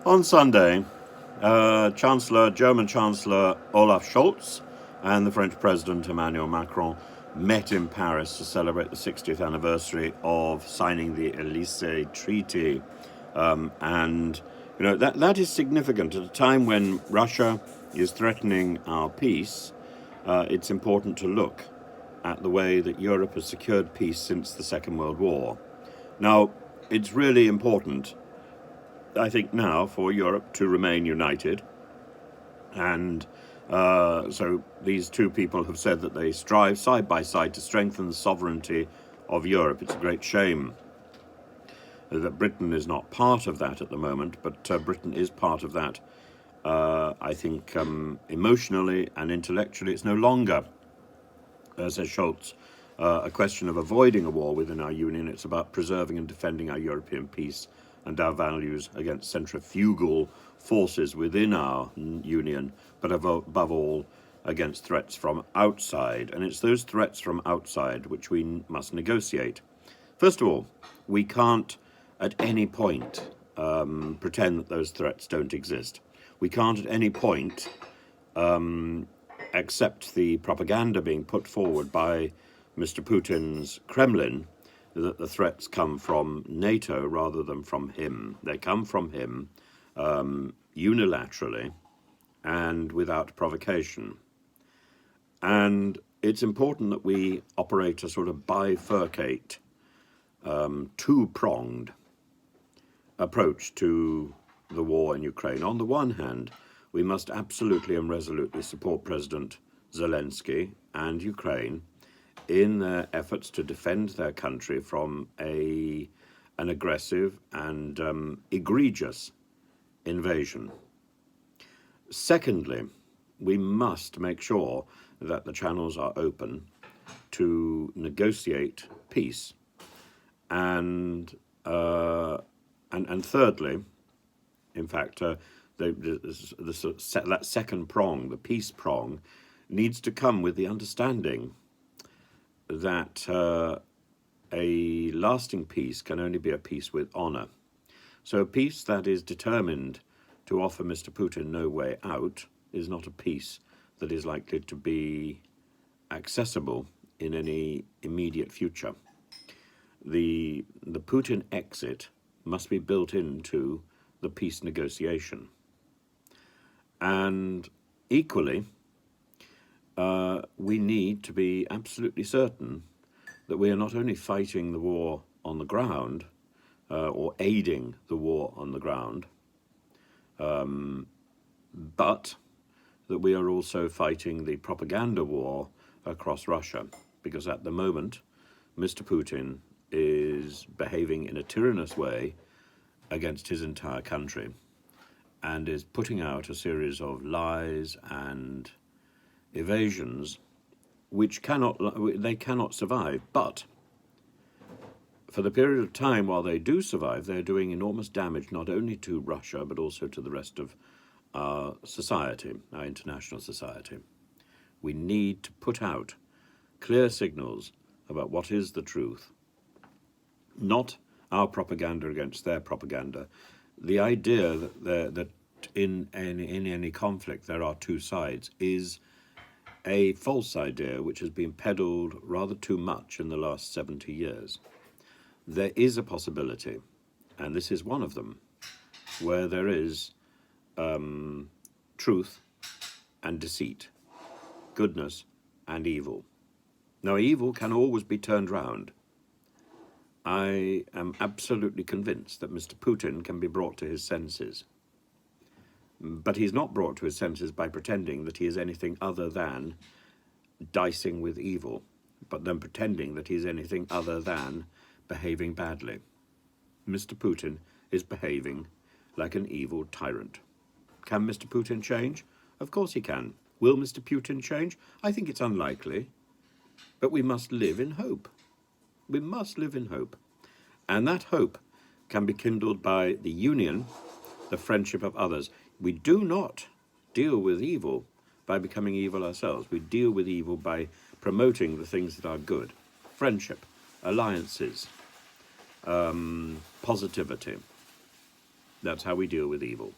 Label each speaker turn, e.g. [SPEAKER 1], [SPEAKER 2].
[SPEAKER 1] On Sunday, German Chancellor Olaf Scholz and the French President Emmanuel Macron met in Paris to celebrate the 60th anniversary of signing the Elysee Treaty. That is significant. At a time when Russia is threatening our peace, it's important to look at the way that Europe has secured peace since the Second World War. Now, it's really important, I think, now for Europe to remain united. And so these two people have said that they strive side by side to strengthen the sovereignty of Europe. It's a great shame that Britain is not part of that at the moment, but Britain is part of that. I think emotionally and intellectually it's no longer, says Scholz, a question of avoiding a war within our union. It's about preserving and defending our European peace and our values against centrifugal forces within our union, but above all against threats from outside. And it's those threats from outside which we must negotiate. First of all, we can't at any point pretend that those threats don't exist. We can't at any point accept the propaganda being put forward by Mr. Putin's Kremlin that the threats come from NATO rather than from him. They come from him unilaterally and without provocation. And it's important that we operate a sort of bifurcate, two-pronged approach to the war in Ukraine. On the one hand, we must absolutely and resolutely support President Zelensky and Ukraine in their efforts to defend their country from an aggressive and egregious invasion. Secondly, we must make sure that the channels are open to negotiate peace. And thirdly, in fact, that second prong, the peace prong, needs to come with the understanding that a lasting peace can only be a peace with honor. So a peace that is determined to offer Mr. Putin no way out is not a peace that is likely to be accessible in any immediate future. The Putin exit must be built into the peace negotiation. And equally, we need to be absolutely certain that we are not only fighting the war on the ground or aiding the war on the ground, but that we are also fighting the propaganda war across Russia, because at the moment, Mr. Putin is behaving in a tyrannous way against his entire country and is putting out a series of lies and evasions which cannot survive. But for the period of time while they do survive, they're doing enormous damage not only to Russia but also to the rest of our society, our international society. We need to put out clear signals about what is the truth, not our propaganda against their propaganda. The idea that in any conflict there are two sides is a false idea which has been peddled rather too much in the last 70 years. There is a possibility, and this is one of them, where there is truth and deceit, goodness and evil. Now, evil can always be turned round. I am absolutely convinced that Mr. Putin can be brought to his senses. But he's not brought to his senses by pretending that he is anything other than dicing with evil, but then pretending that he's anything other than behaving badly. Mr. Putin is behaving like an evil tyrant. Can Mr. Putin change? Of course he can. Will Mr. Putin change? I think it's unlikely. But we must live in hope. We must live in hope. And that hope can be kindled by the union, the friendship of others. We do not deal with evil by becoming evil ourselves. We deal with evil by promoting the things that are good. Friendship, alliances, positivity. That's how we deal with evil.